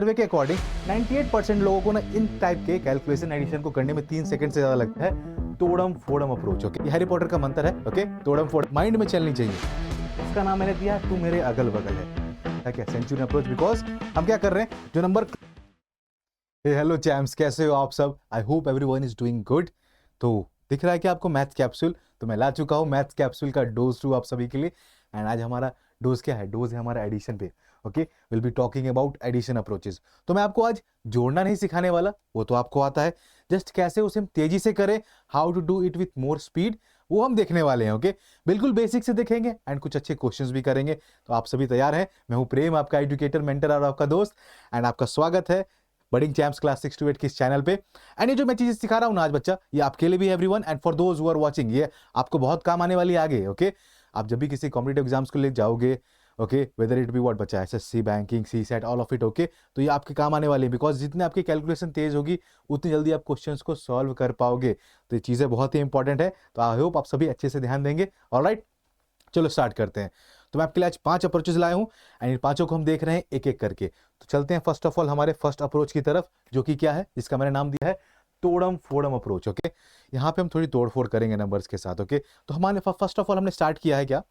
सर्वे के अकॉर्डिंग 98% लोगों को ना इन टाइप के कैलकुलेशन एडिशन को करने में 3 सेकंड से ज्यादा लगता है। तोड़म फोड़म अप्रोच। ओके, ये हैरी पॉटर का मंत्र है। ओके, तोड़म फोड़म माइंड में चलनी चाहिए। इसका नाम मैंने दिया तू मेरे अगल बगल है। क्या सेंचुरी अप्रोच, बिकॉज हम क्या कर रहे हैं जो नंबर। हेलो चैम्स, कैसे हो आप सब? I hope everyone is doing good. तो दिख रहा है कि आपको मैथ्स कैप्सूल, तो मैं ला चुका हूँ मैथ्स कैप्सूल का डोज 2 आप सभी के लिए। एंड आज हमारा डोज क्या है? डोज है हमारा एडिशन पे। Okay, will be talking about addition approaches. तो मैं आपको आज जोड़ना नहीं सिखाने वाला, वो तो आपको आता है। जस्ट कैसे उसे हम तेजी से करें, how to do it with more speed, वो हम देखने वाले हैं। ओके, बिल्कुल बेसिक से देखेंगे एंड कुछ अच्छे क्वेश्चंस भी करेंगे। तो आप सभी तैयार हैं? मैं हूं प्रेम, आपका एजुकेटर, मेंटर और आपका दोस्त। एंड आपका स्वागत है बडिंग चैम्प्स क्लास 6 to 8 के इस चैनल पे। एंड ये जो मैं चीजें सिखा रहा हूं ना आज बच्चा, ये आपके लिए भी everyone and for those who are watching, ये आपको बहुत काम आने वाली है आगे। ओके, आप जब भी किसी कॉम्पिटिटिव एग्जाम्स को ले जाओगे, okay, whether it be what बच्चा, SSC, banking, C set, all of it. Okay, तो ये आपके काम आने वाले हैं, बिकॉज जितने आपकी कैलकुलेशन तेज होगी उतनी जल्दी आप क्वेश्चंस को सॉल्व कर पाओगे। तो ये चीजें बहुत ही इंपॉर्टेंट है। तो आई होप आप सभी अच्छे से ध्यान देंगे। ऑलराइट, चलो स्टार्ट करते हैं। तो मैं आपके लिए आज 5 अप्रोचेस लाया हूं एंड इन पांचों को हम देख रहे हैं एक एक करके। तो चलते हैं फर्स्ट ऑफ ऑल हमारे फर्स्ट अप्रोच की तरफ, जो कि क्या है, जिसका मैंने नाम दिया है तोड़म फोड़म अप्रोच। ओके, यहाँ पे हम थोड़ी तोड़ फोड़ करेंगे नंबर्स के साथ। ओके, तो हमारे फर्स्ट ऑफ ऑल हमने स्टार्ट किया है क्या,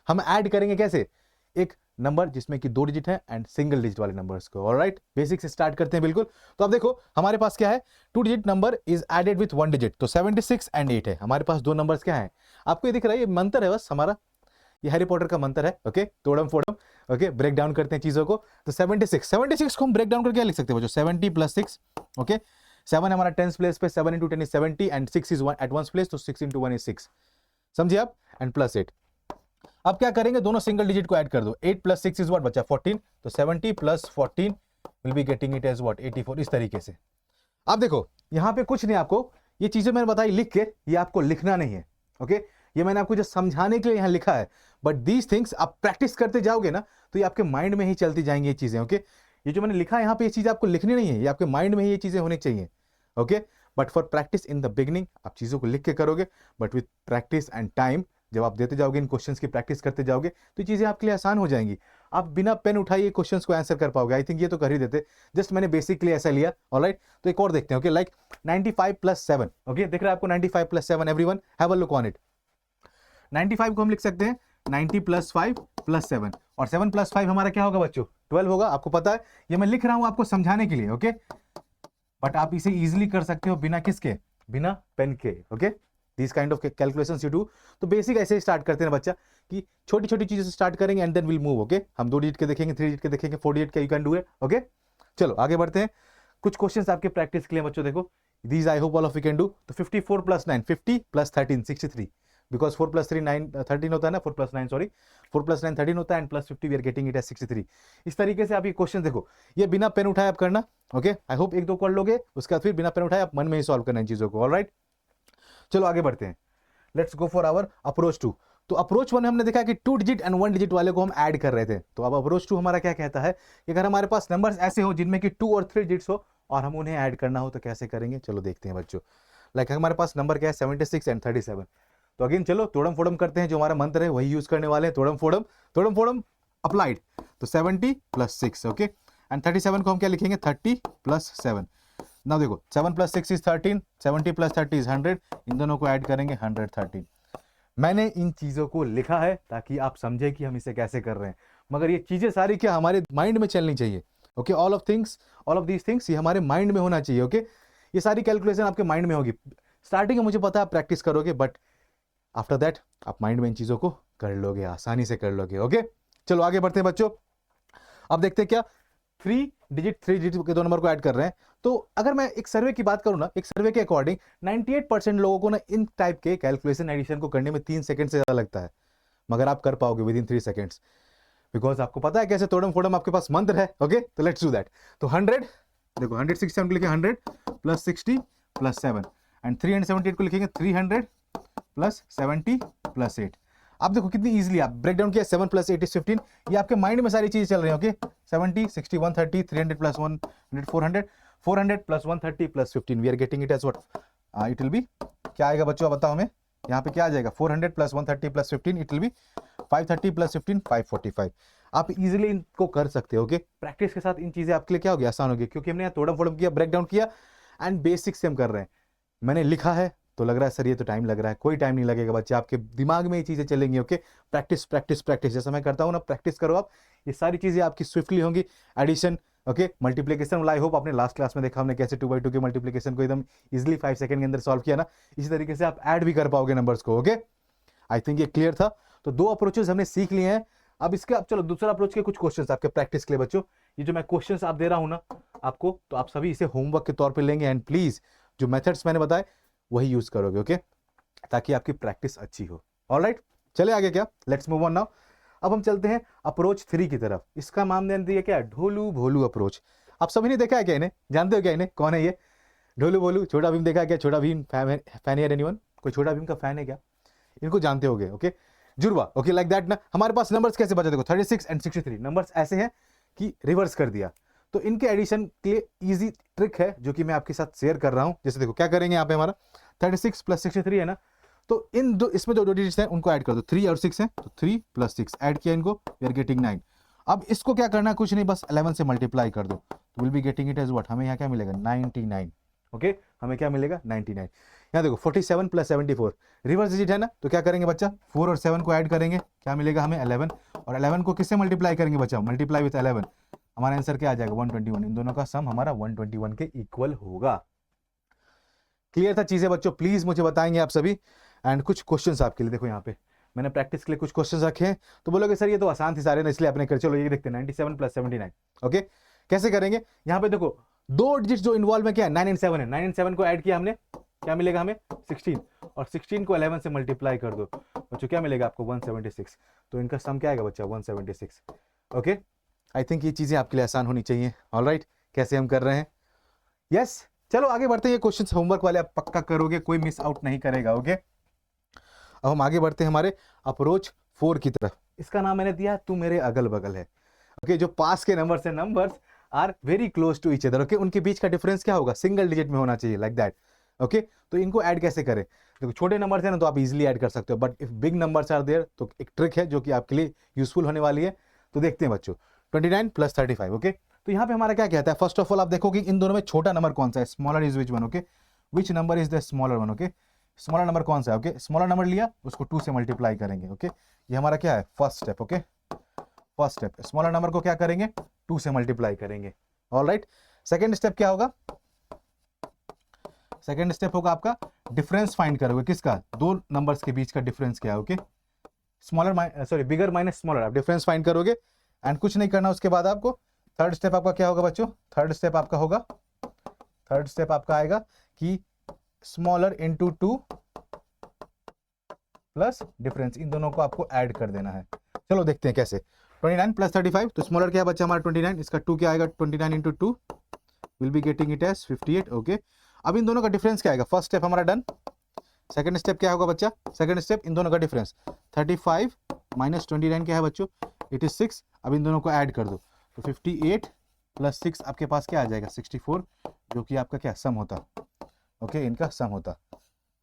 हम ऐड करेंगे कैसे एक नंबर जिसमें कि 2 डिजिट है एंड सिंगल डिजिट वाले नंबर्स को। ऑलराइट, बेसिक से स्टार्ट करते हैं बिल्कुल। तो अब देखो हमारे पास क्या है, 2 digit number is added with 1 digit. तो 76 एंड 8 है हमारे पास। 2 नंबर्स क्या है, आपको ये दिख रहा है, ये मंत्र है बस हमारा, ये हैरी पॉटर का मंत्र है। ओके, तोड़म फोड़म। ओके, ब्रेक डाउन करते हैं चीजों को। तो 76 को हम ब्रेक डाउन करके क्या लिख सकते हैं बच्चों, 70 + 6। ओके, 7 हमारा 10th प्लेस पे, 7 × 10 is 70 and 6 is at 1 place, तो 6 × 1 इज 6। समझिए आप, एंड प्लस 8। अब क्या करेंगे, दोनों सिंगल डिजिट को ऐड कर दो। 8 + 6 इज व्हाट बच्चा, 14। तो 70 + 14 will be getting it as what, 84। इस तरीके से। अब देखो यहाँ पे कुछ नहीं, आपको ये चीजें मैंने बताई लिख के, ये आपको लिखना नहीं है। ओके, ये मैंने आपको जो समझाने के लिए यहाँ लिखा है, बट दीज थिंग्स आप प्रैक्टिस करते जाओगे ना तो ये आपके माइंड में ही चलती जाएंगी ये चीजें। ओके, ये जो मैंने लिखा है यहाँ पे, ये चीजें आपको लिखनी नहीं है, ये आपके माइंड में ही ये चीजें होनी चाहिए। Okay, but for practice in the beginning आप चीजों को लिख के करोगे, but with practice and time जब आप देते जाओगे, इन क्वेश्चंस की प्रैक्टिस करते जाओगे, तो ये चीजें आपके लिए आसान हो जाएंगी। आप बिना पेन उठाए क्वेश्चंस को आंसर कर पाओगे। आई थिंक ये तो कर ही देते, जस्ट मैंने बेसिकली ऐसा लिया। ऑलराइट, तो एक और देखते हैं। Okay, like 95 + 7। ओके, दिख रहा है आपको 95 + 7? Everyone have a look on it. 95 को हम लिख सकते हैं 90 + 5 + 7, और 7 + 5 हमारा क्या होगा बच्चों, 12 होगा। आपको पता है, ये मैं लिख रहा हूं आपको समझाने के लिए। ओके, बट आप इसे इजीली कर सकते हो बिना किसके, बिना पेन के। Okay, this kind of calculations you do. तो बेसिक ऐसे ही स्टार्ट करते हैं बच्चा, कि छोटी छोटी चीजों से स्टार्ट करेंगे and then will move. Okay, हम 2 डिजिट के देखेंगे, 3 डिजिट के देखेंगे, 4 डिजिट के, you can do it. Okay, चलो आगे बढ़ते हैं। कुछ क्वेश्चंस आपके प्रैक्टिस के लिए बच्चों, देखो these I hope all of you can do. तो 54 + 9, 50 + 13, 63, बिकॉज 4 + 3 9 13 होता है ना, 4 + 9 सॉरी, 4 + 9 13 होता है, and +50 we are getting it as 63। इस तरीके से आप ये क्वेश्चन देखो, ये बिना पेन उठाए आप करना। ओके, आई होप 1-2 कर लोगे, उसके बाद फिर बिना पेन उठाए आप मन में ही सॉल्व करना इन चीजों को। ऑलराइट, चलो आगे बढ़ते हैं। Let's go for our approach 2। तो अप्रोच 1 में हमने देखा कि 2 डिजिट एंड 1 डिजिट वाले को हम ऐड कर रहे थे। तो अब अप्रोच 2 हमारा क्या कहता है कि अगर हमारे पास नंबर्स ऐसे हो जिनमें कि 2 और 3 डिजिट्स हो और हम उन्हें ऐड करना हो, तो कैसे करेंगे, चलो देखते हैं बच्चों। लाइक हमारे पास नंबर क्या है, 76 एंड 37। तो अगेन चलो तोड़म फोड़म करते हैं, जो हमारा मंत्र है वही यूज करने वाले हैं, तोड़म फोड़म। तोड़म फोड़म अप्लाइड। तो 70 + 6। ओके, एंड 37 को हम क्या लिखेंगे, 30 + 7। नाउ देखो 7 + 6 इज 13, 70 + 30 इज 100, इन दोनों को ऐड करेंगे 113। मैंने इन चीजों को लिखा है ताकि आप समझे कि हम इसे कैसे कर रहे हैं, मगर ये चीजें सारी क्या हमारे माइंड में चलनी चाहिए। Okay, all of these things ये हमारे माइंड में होना चाहिए। ओके, ये सारी कैलकुलेशन आपके माइंड में होगी। स्टार्टिंग में मुझे पता है आप प्रैक्टिस करोगे, बट आफ्टर दैट आप माइंड में इन चीजों को कर लोगे, आसानी से कर लोगे। ओके, चलो आगे बढ़ते हैं बच्चों। अब देखते हैं क्या, 3 डिजिट के 2 नंबर को ऐड कर रहे हैं। तो अगर मैं एक सर्वे की बात करूं ना, एक सर्वे के अकॉर्डिंग 98% लोगों को ना इन टाइप के कैलकुलेशन एडिशन को करने में 3 सेकंड से ज्यादा लगता है, मगर आप कर पाओगे विद इन 3 सेकंड्स, बिकॉज आपको पता है कैसे तोड़म फोड़म, आपके पास मंत्र है। ओके, तो लेट्स डू दैट। तो 100 देखो, 167 को लिखे 100 + 60 + 7, एंड 378 को लिखेंगे 300 + 70 + 8। आप देखो कितनी इजीली आप ब्रेक डाउन किया, 7 + 8 इज 15। ये आपके माइंड में सारी चीजें चल रही हैं। Okay, 70 60 130, 300 + 100 400, 400 + 130 + 15, we are getting it as what, it will be क्या आएगा बच्चों, बताओ हमें। यहाँ पे क्या आ जाएगा, 400 + 130 + 15, इट विल बी 530 + 15 545। आप इजीली इनको कर सकते हो। ओके, प्रैक्टिस के साथ इन चीजें आपके लिए क्या होगी, आसान होगी, क्योंकि हमने यहाँ तोड़म फोड़म किया, ब्रेक डाउन किया एंड बेसिक से हम कर रहे हैं। मैंने लिखा है तो लग रहा है सर ये तो टाइम लग रहा है, कोई टाइम नहीं लगेगा बच्चे, आपके दिमाग में ये चीजें चलेंगी। ओके, प्रैक्टिस प्रैक्टिस प्रैक्टिस, जैसा मैं करता हूँ ना, प्रैक्टिस करो आप, ये सारी चीजें आपकी स्विफ्टली होंगी। Addition, okay, multiplication, I hope आपने लास्ट क्लास में देखा हमने कैसे 2/2 के मल्टीप्लीकेशन को एकदम इजिली 5 सेकंड के अंदर सॉल्व किया ना, इसी तरीके से आप ऐड भी कर पाओगे नंबर्स को। ओके, आई थिंक ये क्लियर था। तो 2 अप्रोचेस हमने सीख लिए हैं। अब इसके अब चलो दूसरा अप्रोच के कुछ क्वेश्चंस आपके प्रैक्टिस के लिए बच्चों। ये जो मैं क्वेश्चंस आप दे रहा हूं ना आपको, तो आप सभी इसे होमवर्क के तौर पे लेंगे एंड प्लीज जो मेथड्स मैंने बताए वही यूज करोगे। ओके, ताकि आपकी प्रैक्टिस अच्छी हो। ऑलराइट, चले आगे क्या, लेट्स मूव ऑन नाउ। अब हम चलते हैं अप्रोच 3 की तरफ। इसका नाम दे दिया क्या, ढोलू भोलू अप्रोच। आप सभी ने देखा है क्या इन्हें, जानते हो क्या इन्हें, कौन है ये ढोलू भोलू? छोटा भीम देखा है क्या, छोटा भीम फैन है एनीवन? कोई छोटा भीम का फैन है क्या? इनको जानते होगे। ओके, जुड़वा, ओके, लाइक दैट ना। हमारे पास नंबर्स कैसे बचे, देखो 36 एंड 63 नंबर्स ऐसे हैं कि रिवर्स कर दिया। तो इनके एडिशन के लिए इजी ट्रिक है जो कि मैं आपके साथ शेयर कर रहा हूं। जैसे देखो क्या करेंगे, यहाँ पे हमारा 36 प्लस 63 है ना, तो इन दो, इसमें जो दो डिजिट्स हैं उनको ऐड कर दो, 3 और 6 है, तो 3 प्लस 6 ऐड किया इनको, वी आर गेटिंग 9। अब इसको क्या करना है, कुछ नहीं, बस 11 से मल्टीप्लाई कर दो, will be getting it as what, हमें यहाँ क्या मिलेगा, 99। ओके, हमें क्या मिलेगा, 99। यहाँ देखो 47 प्लस 74 रिवर्स डिजिट है ना, तो क्या करेंगे बच्चा, 4 और 7 को ऐड करेंगे, क्या मिलेगा हमें 11, और 11 को किससे मल्टीप्लाई करेंगे बच्चा, मल्टीप्लाई विथ 11, हमारा आंसर क्या आ जाएगा, 121। इन दोनों का सम हमारा 121 के इक्वल होगा। क्लियर था चीजें बच्चों? प्लीज मुझे बताएंगे आप सभी। एंड कुछ क्वेश्चंस आपके लिए, देखो यहाँ पे मैंने प्रैक्टिस के लिए कुछ क्वेश्चंस रखे हैं। तो बोलोगे सर ये तो आसान थी सारे ना, इसलिए आपने कर, चलो ये देखते हैं 97 प्लस 79। ओके, कैसे करेंगे, यहाँ पे देखो दो डिजिट जो इन्वॉल्व में क्या है, 9 एंड 7 है, 9 एंड 7 को ऐड किया हमने, क्या मिलेगा हमें 16, और 16 को 11 से मल्टीप्लाई कर दो बच्चों, क्या मिलेगा आपको 176। तो इनका सम क्या आएगा बच्चा, 176। ओके, आई थिंक ये चीजें आपके लिए आसान होनी चाहिए। ऑलराइट, कैसे हम कर रहे हैं, यस चलो आगे बढ़ते हैं। ये क्वेश्चन होमवर्क वाले आप पक्का करोगे, कोई मिस आउट नहीं करेगा। ओके, अब हम आगे बढ़ते हैं हमारे अप्रोच 4 की तरफ। इसका नाम मैंने दिया तू मेरे अगल बगल है। ओके, जो पास के नंबर्स है, numbers are very close to each other. Okay, उनके बीच का डिफरेंस क्या होगा, सिंगल डिजिट में होना चाहिए, लाइक दैट। ओके, तो इनको ऐड कैसे करें, देखो छोटे नंबर्स है ना तो आप इजीली ऐड कर सकते हो, but if big numbers are there तो एक ट्रिक है जो कि आपके लिए यूजफुल होने वाली है। तो देखते हैं बच्चों, 29 प्लस 35। ओके, तो यहाँ पे हमारा क्या कहता है, फर्स्ट ऑफ ऑल आप देखो कि इन दोनों में छोटा नंबर कौन सा है, smaller is which one. Okay, which number is the smaller one. Okay, smaller number कौन सा है, ओके, स्मॉलर नंबर लिया उसको 2 से मल्टीप्लाई करेंगे। ओके, ये हमारा क्या है, first step. Okay, first step, smaller number को क्या करेंगे, 2 से मल्टीप्लाई करेंगे। ऑलराइट, सेकंड स्टेप क्या होगा, सेकंड स्टेप होगा आपका डिफरेंस फाइंड करोगे, किसका, दो नंबर्स के बीच का डिफरेंस क्या है। Okay, smaller sorry bigger minus smaller, आप डिफरेंस फाइंड करोगे एंड कुछ नहीं करना। उसके बाद आपको थर्ड स्टेप आपका क्या होगा बच्चों, थर्ड स्टेप आपका होगा, थर्ड स्टेप आपका आएगा कि स्मॉलर इंटू 2 प्लस डिफरेंस, इन दोनों को आपको ऐड कर देना है। चलो देखते हैं कैसे, 29 प्लस 35, तो स्मॉलर क्या बच्चा हमारा 29, इसका 2 क्या आएगा, 29 into 2 will be getting it as 58। Okay, अब इन दोनों का डिफरेंस क्या आएगा, फर्स्ट स्टेप हमारा डन। सेकंड स्टेप क्या होगा बच्चा, सेकंड स्टेप इन दोनों का डिफरेंस 35 माइनस 29 क्या है बच्चों, इट इज 6। अब इन दोनों को ऐड कर दो, तो 58 प्लस 6 आपके पास क्या आ जाएगा, 64, जो कि आपका क्या सम होता। ओके, इनका सम होता।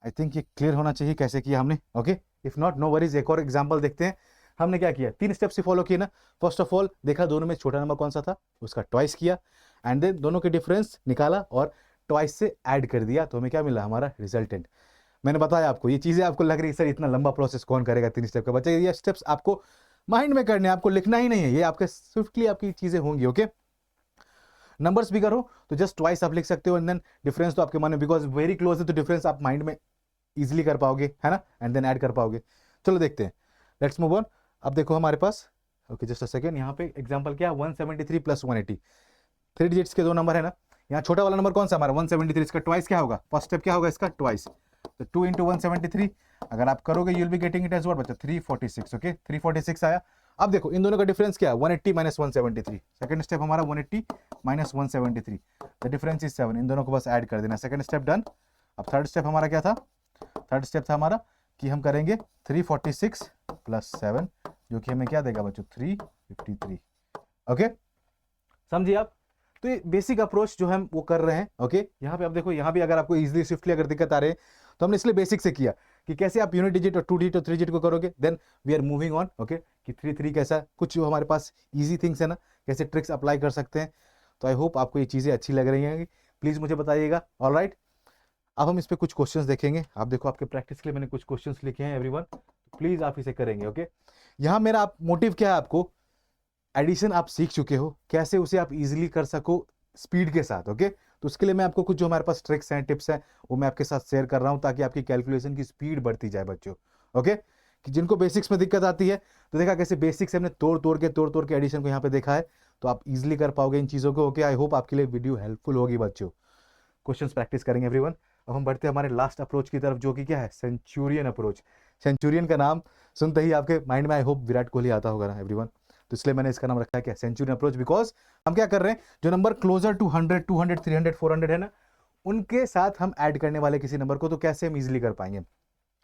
आई थिंक ये क्लियर होना चाहिए कैसे किया हमने। Okay, if not know worries, एक और एग्जांपल देखते हैं। हमने क्या किया, 3 स्टेप्स ही फॉलो किए ना। फर्स्ट ऑफ ऑल देखा दोनों में छोटा नंबर कौन सा था, उसका ट्वाइस किया, एंड देन दोनों के डिफरेंस निकाला और ट्वाइस से ऐड कर दिया, तो हमें क्या मिला, हमारा रिजल्टेंट। मैंने बताया आपको, ये चीजें आपको लग रही है सर इतना लंबा प्रोसेस कौन करेगा 3 स्टेप का, बच्चे ये स्टेप्स आपको माइंड में करने, आपको लिखना ही नहीं है, ये आपके स्विफ्टली आपकी चीजें होंगी। ओके, नंबर्स भी करो तो जस्ट ट्वाइस आप लिख सकते हो, एंड देन डिफरेंस तो आपके मन में, बिकॉज वेरी क्लोज है तो डिफरेंस आप माइंड में इजीली कर पाओगे, है ना, एंड देन ऐड कर पाओगे। चलो देखते हैं, लेट्स मूव ऑन। अब देखो हमारे पास, ओके जस्ट अ सेकंड, यहाँ पे एग्जांपल क्या, 173 प्लस 180, 3 डिजिट्स के दो नंबर है ना। यहाँ छोटा वाला नंबर कौन सा हमारा 173, इसका ट्वाइस क्या होगा, फर्स्ट स्टेप क्या होगा इसका, ट्वाइस, तो 2 इंटू 173 अगर आप करोगे you will be getting it as what बच्चा, 346। ओके, 346 आया। अब देखो इन दोनों का डिफरेंस क्या है, 180 माइनस 173, सेकंड स्टेप हमारा 180 माइनस 173, द डिफरेंस इज 7, इन दोनों को बस ऐड कर देना, सेकंड स्टेप डन। अब थर्ड स्टेप हमारा क्या था, थर्ड स्टेप था हमारा कि हम करेंगे 346 प्लस 7, जो कि हमें क्या देगा बच्चों, 353। ओके, समझिए आप। तो ये बेसिक अप्रोच जो हम वो कर रहे हैं। ओके, यहाँ पे आप देखो, यहाँ भी अगर आपको इजीली स्विफ्टली अगर दिक्कत आ रही है तो हमने इसलिए बेसिक से किया कि कैसे आप यूनिट डिजिट और 2 डिजिट और 3 डिजिट को करोगे, then we are moving on, okay, कि 3 कैसा, कुछ जो हमारे पास ईजी थिंग्स है ना, कैसे ट्रिक्स अप्लाई कर सकते हैं। तो आई होप आपको ये चीज़ें अच्छी लग रही हैं, प्लीज़ मुझे बताइएगा। ऑलराइट, अब हम इस पे कुछ क्वेश्चंस देखेंगे। आप देखो, आपके प्रैक्टिस के लिए मैंने कुछ क्वेश्चंस लिखे हैं एवरीवन, प्लीज़ आप इसे करेंगे, ओके। यहाँ मेरा आप मोटिव क्या है, आपको एडिशन आप सीख चुके हो, कैसे उसे आप इजीली कर सको स्पीड के साथ, ओके। तो उसके लिए मैं आपको कुछ जो हमारे पास ट्रिक्स हैं, टिप्स हैं, वो मैं आपके साथ शेयर कर रहा हूँ, ताकि आपकी कैलकुलेशन की स्पीड बढ़ती जाए बच्चों, ओके। कि जिनको बेसिक्स में दिक्कत आती है, तो देखा कैसे बेसिक्स हमने तोड़ तोड़ के एडिशन को यहाँ पे देखा है, तो आप इजीली कर पाओगे इन चीज़ों को, ओके। आई होप आपके लिए वीडियो हेल्पफुल होगी बच्चों। क्वेश्चंस प्रैक्टिस करेंगे एवरीवन। अब हम बढ़ते हैं हमारे लास्ट अप्रोच की तरफ, जो कि क्या है, सेंचुरियन अप्रोच। सेंचुरियन का नाम सुनते ही आपके माइंड में आई होप विराट कोहली आता होगा ना एवरीवन, तो इसलिए मैंने इसका नाम रखा है क्या, सेंचुरियन अप्रोच। बिकॉज हम क्या कर रहे हैं, जो नंबर क्लोजर टू 100, 200, 300, 400 है ना, उनके साथ हम ऐड करने वाले किसी नंबर को, तो कैसे हम इजीली कर पाएंगे।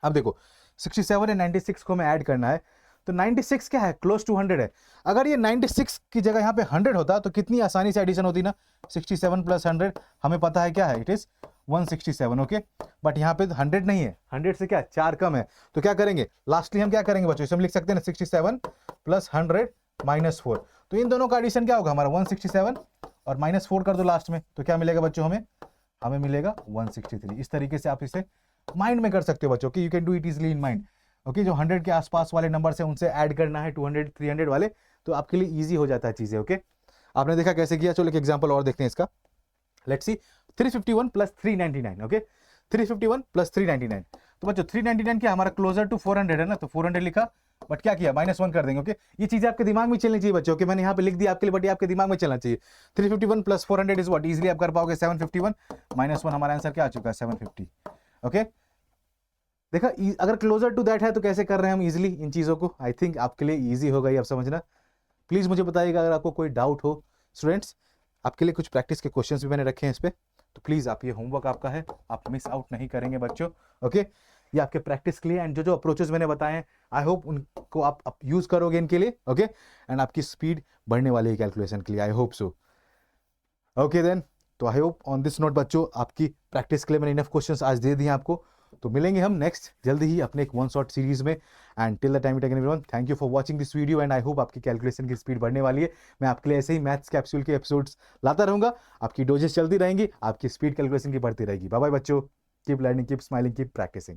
अब देखो 67 एंड 96 को हमें ऐड करना है, तो 96 क्या है, क्लोज टू 100 है। अगर ये 96 की जगह यहाँ पे 100 होता तो कितनी आसानी से एडिशन होती ना, 67 प्लस 100 हमें पता है क्या है, इट इज 167, ओके। बट यहाँ पे 100 नहीं है, 100 से क्या 4 कम है, तो क्या करेंगे, लास्टली हम क्या करेंगे बच्चों, हम लिख सकते हैं ना 67 प्लस 100 माइनस 4, तो इन दोनों का एडिशन क्या होगा हमारा 167, और माइनस 4 कर दो लास्ट में, तो क्या मिलेगा बच्चों, हमें मिलेगा 163। इस तरीके से आप इसे माइंड में कर सकते हो बच्चों, कि you can do it easily in mind, okay. जो 100 के आसपास वाले नंबर से उनसे ऐड करना है 200, 300 वाले, तो आपके लिए इजी हो जाता है चीजें, ओके। आपने देखा कैसे किया, चलो एक एग्जांपल और देखते हैं इसका। Let's see 351 plus 399, okay. 351 plus 399, तो बच्चों 399 क्या हमारा क्लोजर टू 400 है ना, तो 400 लिखा, बट क्या किया, -1 कर देंगे, ओके। ये चीजें आपके दिमाग में चलनी चाहिए बच्चों, मैंने यहाँ पे लिख दिया आपके लिए, बट ये आपके दिमाग में चलना चाहिए। 351 प्लस 400 इज व्हाट, इजीली आप कर पाओगे 751, -1 हमारा आंसर क्या आ चुका है, 750, ओके। देखा, अगर क्लोजर टू दैट है तो कैसे कर रहे हैं हम इजीली इन चीजों को, आई थिंक आपके लिए इजी होगा ये, आप समझना। प्लीज मुझे बताइएगा अगर आपको कोई डाउट हो। स्टूडेंट्स, आपके लिए कुछ प्रैक्टिस के क्वेश्चंस भी मैंने रखे हैं इस पे, तो प्लीज आप, ये होमवर्क आपका है, आप मिस आउट नहीं करेंगे बच्चों, ओके। ये आपके प्रैक्टिस के लिए, एंड जो अप्रोचेस मैंने बताए हैं, आई होप उनको आप यूज करोगे इनके लिए, ओके। एंड आपकी स्पीड बढ़ने वाली है कैलकुलेशन के लिए, I hope so, okay then. तो I hope on this note बच्चों, आपकी प्रैक्टिस के लिए मैंने इनफ क्वेश्चंस आज दे दिए आपको। तो मिलेंगे हम नेक्स्ट जल्दी ही अपने एक वन शॉट सीरीज में, and till the time everyone, thank you for watching this video, and I hope आपकी कैलकुलेशन की स्पीड बढ़ने वाली है। मैं आपके लिए ऐसे ही मैथ्स कैप्सूल के एपिसोड्स लाता रहूंगा, आपकी डोजेस चलती रहेंगी, आपकी स्पीड कैलकुलेशन की बढ़ती रहेगी। बाय बाय बच्चों, keep learning, keep smiling, keep practising.